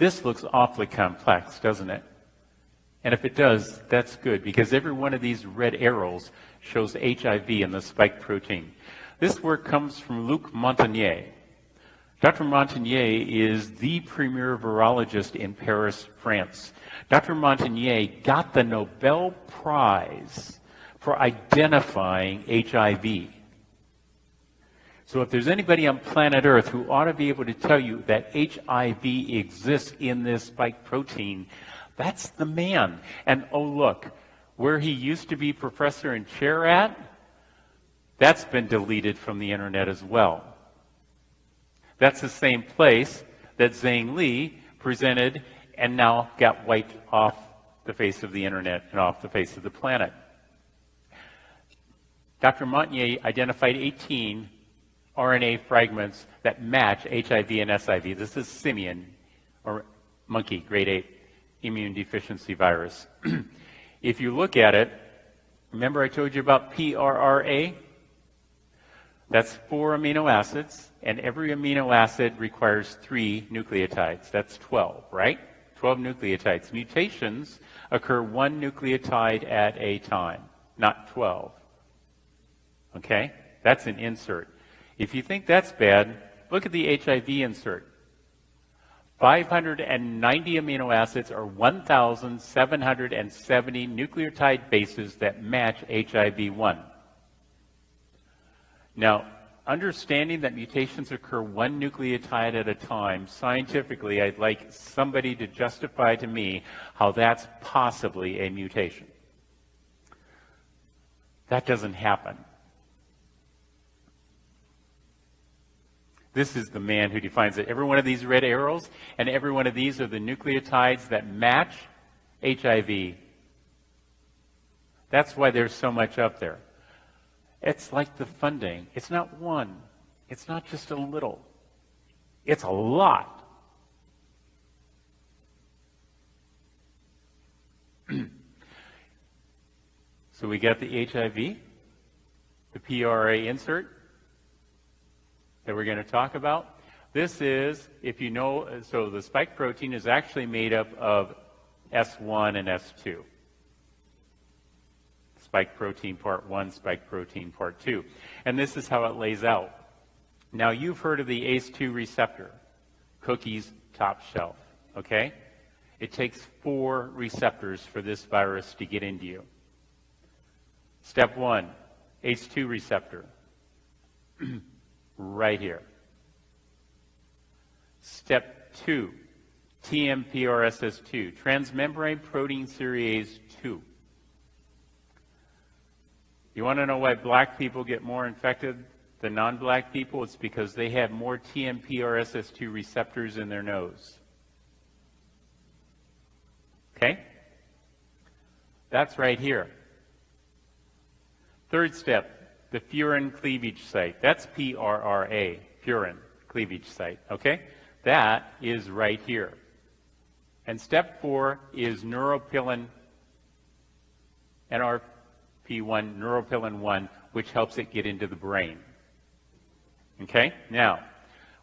This looks awfully complex, doesn't it? And if it does, that's good, because every one of these red arrows shows HIV in the spike protein. This work comes from Luc Montagnier. Dr. Montagnier is the premier virologist in Paris, France. Dr. Montagnier got the Nobel Prize for identifying HIV. So if there's anybody on planet Earth who ought to be able to tell you that HIV exists in this spike protein, that's the man. And oh look, where he used to be professor and chair at, that's been deleted from the internet as well. That's the same place that Zhang Li presented and now got wiped off the face of the internet and off the face of the planet. Dr. Montagnier identified 18 RNA fragments that match HIV and SIV. This is simian, or monkey, grade 8 immune deficiency virus. If you look at it, remember I told you about PRRA? That's 4 amino acids, and every amino acid requires 3 nucleotides. That's 12, right? 12 nucleotides. Mutations occur 1 nucleotide at a time, not 12. Okay? That's an insert. If you think that's bad, look at the HIV insert. 590 amino acids or 1,770 nucleotide bases that match HIV-1. Now, understanding that mutations occur 1 nucleotide at a time, scientifically, I'd like somebody to justify to me how that's possibly a mutation. That doesn't happen. This is the man who defines it. Every one of these red arrows and every one of these are the nucleotides that match HIV. That's why there's so much up there. It's like the funding. It's not one. It's not just a little. It's a lot. So we got the HIV, the PRA insert that we're going to talk about. This is, if you know, so the spike protein is actually made up of S1 and S2. Spike protein part 1, spike protein part 2. And this is how it lays out. Now, you've heard of the ACE2 receptor, cookies top shelf, okay? It takes 4 receptors for this virus to get into you. Step 1, ACE2 receptor, right here. Step 2, TMPRSS2, transmembrane protein series 2. You want to know why black people get more infected than non-black people? It's because they have more TMPRSS2 receptors in their nose. Okay? That's right here. Third step, the furin cleavage site. That's PRRA, furin cleavage site. Okay? That is right here. And step 4 is neuropilin NRP1, neuropilin 1, which helps it get into the brain. Okay? Now,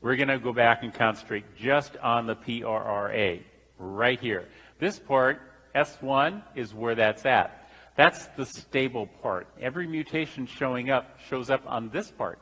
we're going to go back and concentrate just on the PRRA, right here. This part, S1, is where that's at. That's the stable part. Every mutation shows up on this part,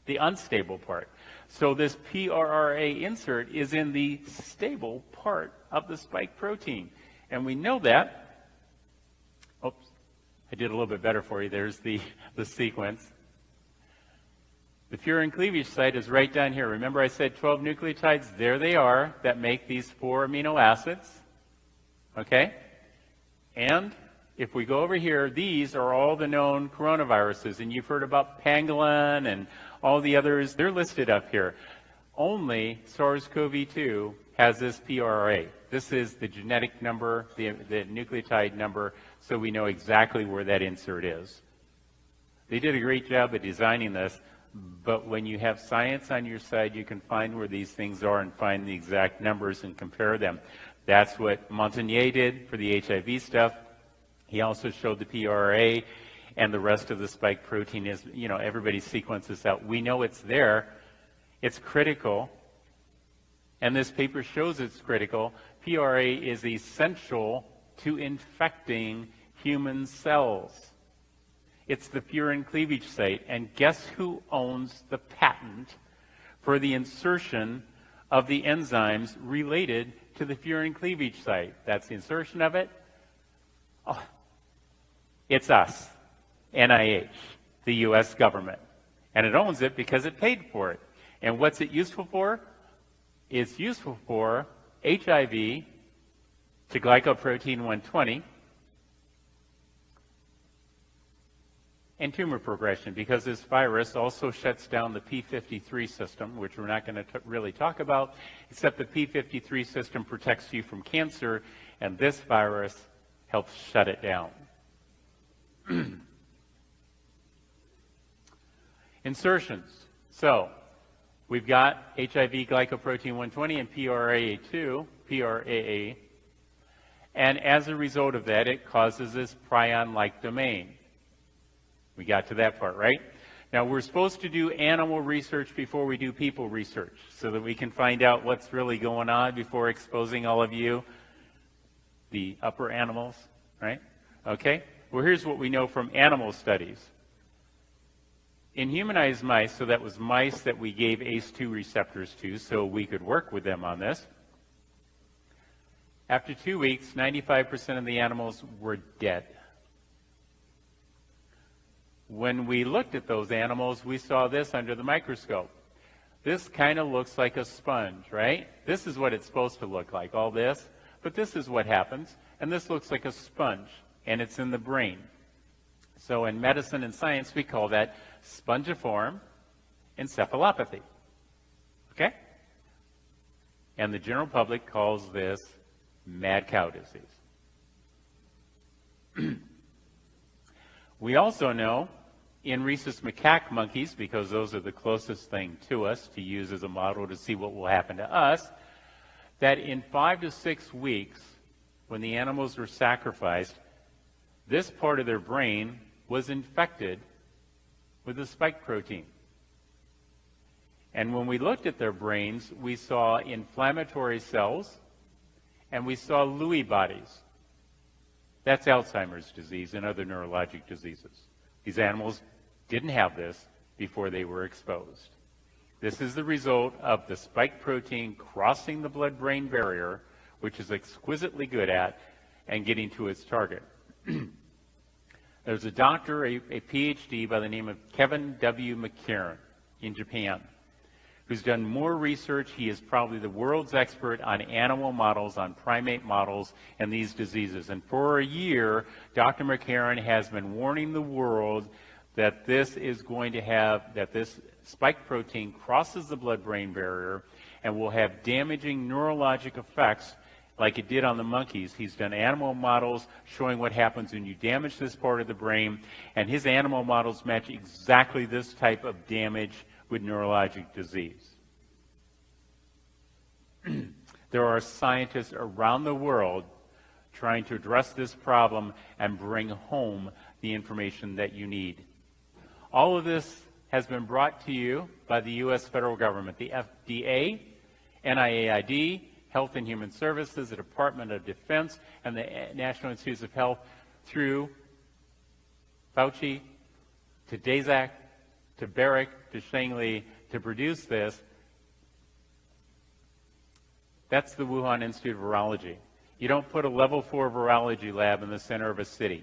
the unstable part. So this PRRA insert is in the stable part of the spike protein. And we know that. Oops, I did a little bit better for you. There's the sequence. The furin cleavage site is right down here. Remember I said 12 nucleotides? There they are that make these 4 amino acids. Okay? And if we go over here, these are all the known coronaviruses, and you've heard about pangolin and all the others. They're listed up here. Only SARS-CoV-2 has this PRRA. This is the genetic number, the nucleotide number, so we know exactly where that insert is. They did a great job at designing this, but when you have science on your side, you can find where these things are and find the exact numbers and compare them. That's what Montagnier did for the HIV stuff. He also showed the PRRA, and the rest of the spike protein is, you know, everybody sequences out. We know it's there. It's critical and this paper shows it's critical, PRA is essential to infecting human cells. It's the furin cleavage site, and guess who owns the patent for the insertion of the enzymes related to the furin cleavage site? That's the insertion of it. Oh, it's us, NIH, the U.S. government. And it owns it because it paid for it. And what's it useful for? It's useful for HIV to glycoprotein 120 and tumor progression, because this virus also shuts down the P53 system, which we're not going to really talk about, except the P53 system protects you from cancer, and this virus helps shut it down. Insertions. So we've got HIV glycoprotein 120 and PRAA, and as a result of that, it causes this prion-like domain. We got to that part, right? Now, we're supposed to do animal research before we do people research, so that we can find out what's really going on before exposing all of you, the upper animals, right? Okay? Well, here's what we know from animal studies. In humanized mice, so that was mice that we gave ACE2 receptors to so we could work with them on this, after 2 weeks, 95% of the animals were dead. When we looked at those animals, we saw this under the microscope. This kind of looks like a sponge, right? This is what it's supposed to look like, all this. But this is what happens, and this looks like a sponge, and it's in the brain. So in medicine and science, we call that spongiform encephalopathy. Okay? And the general public calls this mad cow disease. We also know in rhesus macaque monkeys, because those are the closest thing to us to use as a model to see what will happen to us, that in 5 to 6 weeks, when the animals were sacrificed, this part of their brain was infected with the spike protein. And when we looked at their brains, we saw inflammatory cells, and we saw Lewy bodies. That's Alzheimer's disease and other neurologic diseases. These animals didn't have this before they were exposed. This is the result of the spike protein crossing the blood-brain barrier, which is exquisitely good at, and getting to its target. There's a doctor, a PhD by the name of Kevin W. McCarran in Japan, who's done more research. He is probably the world's expert on animal models, on primate models, and these diseases. And for a year, Dr. McCarran has been warning the world that this is going to have, that this spike protein crosses the blood-brain barrier and will have damaging neurologic effects like it did on the monkeys. He's done animal models showing what happens when you damage this part of the brain, and his animal models match exactly this type of damage with neurologic disease. There are scientists around the world trying to address this problem and bring home the information that you need. All of this has been brought to you by the U.S. federal government, the FDA, NIAID, Health and Human Services, the Department of Defense, and the National Institutes of Health, through Fauci, to Daszak, to Barrick, to Shangley, to produce this. That's the Wuhan Institute of Virology. You don't put a level 4 virology lab in the center of a city.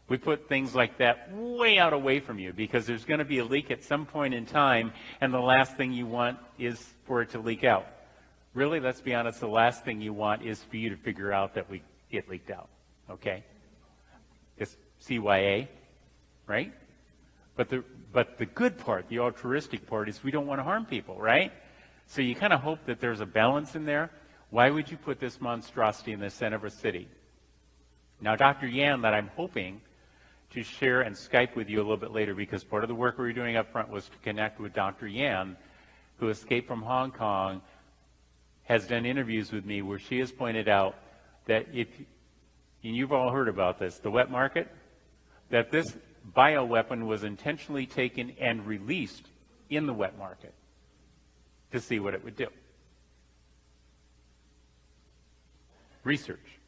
We put things like that way out away from you, because there's going to be a leak at some point in time, and the last thing you want is for it to leak out. Really, let's be honest, the last thing you want is for you to figure out that it leaked out, okay? It's CYA, right? But the good part, the altruistic part, is we don't want to harm people, right? So you kind of hope that there's a balance in there. Why would you put this monstrosity in the center of a city? Now, Dr. Yan, that I'm hoping to share and Skype with you a little bit later, because part of the work we were doing up front was to connect with Dr. Yan, who escaped from Hong Kong, has done interviews with me where she has pointed out that and you've all heard about this, the wet market, that this bioweapon was intentionally taken and released in the wet market to see what it would do. research.